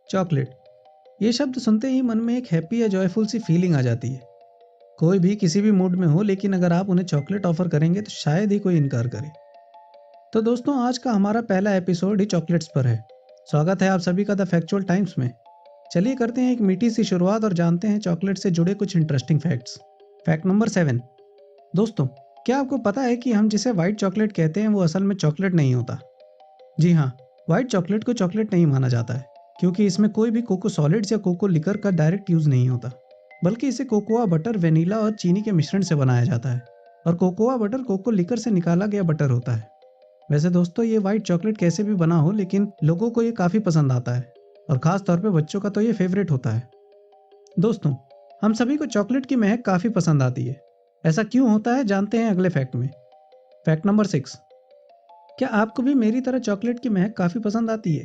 Chocolate. ये शब्द सुनते ही मन में एक हैप्पी या जॉयफुल सी फीलिंग आ जाती है। कोई भी किसी भी मूड में हो, लेकिन अगर आप उन्हें चॉकलेट ऑफर करेंगे तो शायद ही कोई इनकार करे। तो दोस्तों, आज का हमारा पहला एपिसोड ही चॉकलेट्स पर है। स्वागत है आप सभी का द फैक्चुअल टाइम्स में। चलिए करते हैं एक मीठी सी शुरुआत और जानते हैं चॉकलेट से जुड़े कुछ इंटरेस्टिंग फैक्ट्स। Fact number 7। दोस्तों, क्या आपको पता है कि हम जिसे व्हाइट चॉकलेट कहते हैं वो असल में चॉकलेट नहीं होता। जी हाँ, व्हाइट चॉकलेट को चॉकलेट नहीं माना जाता है, क्योंकि इसमें कोई भी कोको सॉलिड्स या कोको लिकर का डायरेक्ट यूज नहीं होता, बल्कि इसे कोकोआ बटर, वेनिला और चीनी के मिश्रण से बनाया जाता है। और कोकोआ बटर कोको लिकर से निकाला गया बटर होता है। वैसे दोस्तों, ये व्हाइट चॉकलेट कैसे भी बना हो, लेकिन लोगों को ये काफ़ी पसंद आता है, और ख़ास तौर पे बच्चों का तो ये फेवरेट होता है। दोस्तों, हम सभी को चॉकलेट की महक काफ़ी पसंद आती है। ऐसा क्यों होता है, जानते हैं अगले फैक्ट में। Fact number 6। क्या आपको भी मेरी तरह चॉकलेट की महक काफ़ी पसंद आती है?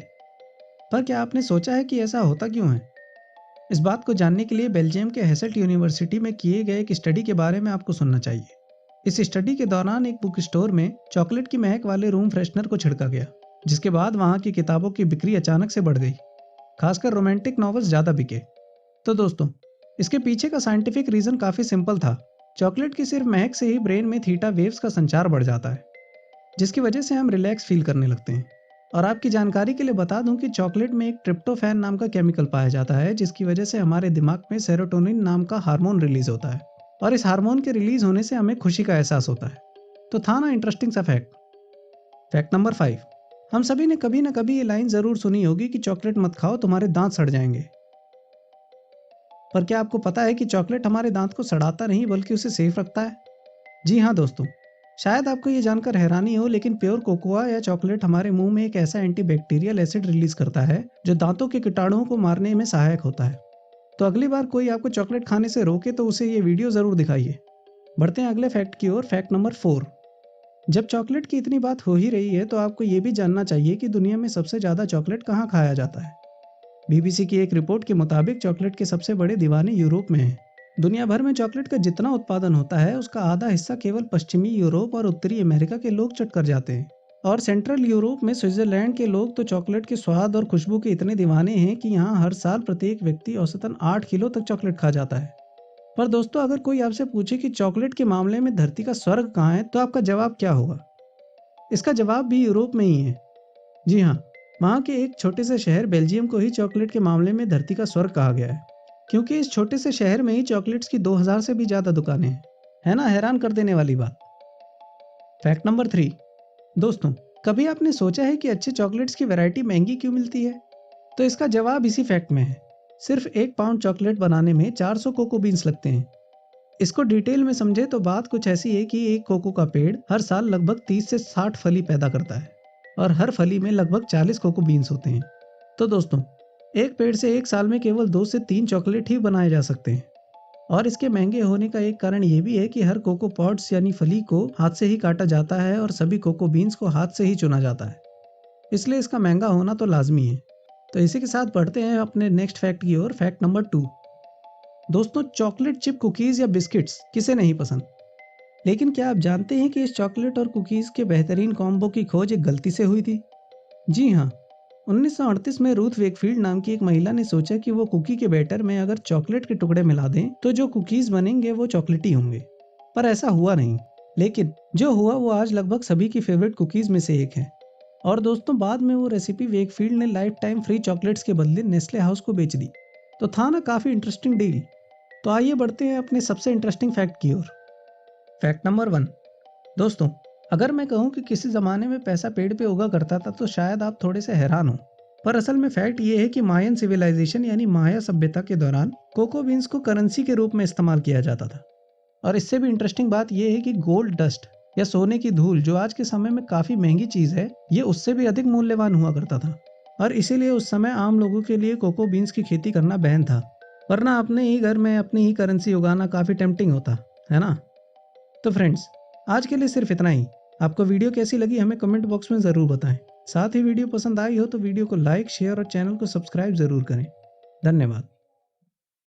पर क्या आपने सोचा है कि ऐसा होता क्यों है? इस बात को जानने के लिए बेल्जियम के हेसेल्ट यूनिवर्सिटी में किए गए एक स्टडी के बारे में आपको सुनना चाहिए। इस स्टडी के दौरान एक बुक स्टोर में चॉकलेट की महक वाले रूम फ्रेशनर को छिड़का गया, जिसके बाद वहां की किताबों की बिक्री अचानक से बढ़ गई। खासकर रोमांटिक नॉवेल्स ज़्यादा बिके। तो दोस्तों, इसके पीछे का साइंटिफिक रीज़न काफ़ी सिंपल था। चॉकलेट की सिर्फ महक से ही ब्रेन में थीटा वेव्स का संचार बढ़ जाता है, जिसकी वजह से हम रिलैक्स फील करने लगते हैं। और आपकी जानकारी के लिए बता दूं कि चॉकलेट में एक ट्रिप्टोफैन नाम का केमिकल पाया जाता है, जिसकी वजह से हमारे दिमाग में सेरोटोनिन नाम का हार्मोन रिलीज होता है, और इस हार्मोन के रिलीज होने से हमें खुशी का एहसास होता है। तो था ना इंटरेस्टिंग सा फैक्ट। Fact number 5। हम सभी ने कभी ना कभी ये लाइन जरूर सुनी होगी कि चॉकलेट मत खाओ, तुम्हारे दांत सड़ जाएंगे। पर क्या आपको पता है कि चॉकलेट हमारे दांत को सड़ाता नहीं, बल्कि उसे सेफ रखता है? जी हाँ दोस्तों, शायद आपको ये जानकर हैरानी हो, लेकिन प्योर कोकोआ या चॉकलेट हमारे मुंह में एक ऐसा एंटीबैक्टीरियल एसिड रिलीज करता है जो दांतों के कीटाणुओं को मारने में सहायक होता है। तो अगली बार कोई आपको चॉकलेट खाने से रोके तो उसे ये वीडियो जरूर दिखाइए। बढ़ते हैं अगले फैक्ट की ओर। Fact number 4। जब चॉकलेट की इतनी बात हो ही रही है, तो आपको ये भी जानना चाहिए कि दुनिया में सबसे ज्यादा चॉकलेट कहाँ खाया जाता है। बीबीसी की एक रिपोर्ट के मुताबिक चॉकलेट के सबसे बड़े दीवाने यूरोप में हैं। दुनिया भर में चॉकलेट का जितना उत्पादन होता है, उसका आधा हिस्सा केवल पश्चिमी यूरोप और उत्तरी अमेरिका के लोग चट कर जाते हैं। और सेंट्रल यूरोप में स्विट्जरलैंड के लोग तो चॉकलेट के स्वाद और खुशबू के इतने दीवाने हैं कि यहाँ हर साल प्रत्येक व्यक्ति औसतन 8 किलो तक चॉकलेट खा जाता है। पर दोस्तों, अगर कोई आपसे पूछे कि चॉकलेट के मामले में धरती का स्वर्ग कहाँ है, तो आपका जवाब क्या होगा? इसका जवाब भी यूरोप में ही है। जी हाँ, वहाँ के एक छोटे से शहर बेल्जियम को ही चॉकलेट के मामले में धरती का स्वर्ग कहा गया है, क्योंकि इस छोटे से शहर में ही चॉकलेट्स की 2000 से भी ज़्यादा दुकानें हैं। है ना हैरान कर देने वाली बात। Fact number 3। दोस्तों, कभी आपने सोचा है कि अच्छे चॉकलेट्स की वैरायटी महंगी क्यों मिलती है? तो इसका जवाब इसी फैक्ट में है। सिर्फ 1 पाउंड चॉकलेट बनाने में 400 कोको बीन्स लगते हैं। इसको डिटेल में समझे तो बात कुछ ऐसी है कि एक कोको का पेड़ हर साल लगभग 30 से 60 फली पैदा करता है, और हर फली में लगभग 40 कोको बीन्स होते हैं। तो दोस्तों, एक पेड़ से एक साल में केवल 2 से 3 चॉकलेट ही बनाए जा सकते हैं। और इसके महंगे होने का एक कारण ये भी है कि हर कोको पॉड्स यानी फली को हाथ से ही काटा जाता है, और सभी कोको बीन्स को हाथ से ही चुना जाता है। इसलिए इसका महंगा होना तो लाजमी है। तो इसी के साथ बढ़ते हैं अपने नेक्स्ट फैक्ट की ओर। Fact number 2। दोस्तों, चॉकलेट चिप कुकीज़ या बिस्किट्स किसे नहीं पसंद? लेकिन क्या आप जानते हैं कि इस चॉकलेट और कुकीज़ के बेहतरीन कॉम्बो की खोज एक गलती से हुई थी? जी हाँ, 1938 में रूथ वेकफील्ड नाम की एक महिला ने सोचा कि वो कुकी के बैटर में अगर चॉकलेट के टुकड़े मिला दें तो जो कुकीज़ बनेंगे वो चॉकलेटी होंगे। पर ऐसा हुआ नहीं। लेकिन जो हुआ वो आज लगभग सभी की फेवरेट कुकीज़ में से एक है। और दोस्तों, बाद में वो रेसिपी वेकफील्ड ने लाइफ टाइम फ्री चॉकलेट्स के बदले नेस्ले हाउस को बेच दी। तो था ना काफ़ी इंटरेस्टिंग डील। तो आइए बढ़ते हैं अपने सबसे इंटरेस्टिंग फैक्ट की ओर। Fact number 1। दोस्तों, अगर मैं कहूं कि किसी ज़माने में पैसा पेड़ पे उगा करता था, तो शायद आप थोड़े से हैरान हो। पर असल में फैक्ट ये है कि मायन सिविलाइजेशन यानी माया सभ्यता के दौरान कोको बीन्स को करेंसी के रूप में इस्तेमाल किया जाता था। और इससे भी इंटरेस्टिंग बात यह है कि गोल्ड डस्ट या सोने की धूल, जो आज के समय में काफ़ी महंगी चीज़ है, ये उससे भी अधिक मूल्यवान हुआ करता था। और इसीलिए उस समय आम लोगों के लिए कोको बीन्स की खेती करना बैन था, वरना अपने ही घर में अपनी ही करेंसी उगाना काफ़ी टेम्पटिंग होता है ना। तो फ्रेंड्स, आज के लिए सिर्फ इतना ही। आपको वीडियो कैसी लगी हमें कमेंट बॉक्स में ज़रूर बताएं। साथ ही वीडियो पसंद आई हो तो वीडियो को लाइक, शेयर और चैनल को सब्सक्राइब ज़रूर करें। धन्यवाद।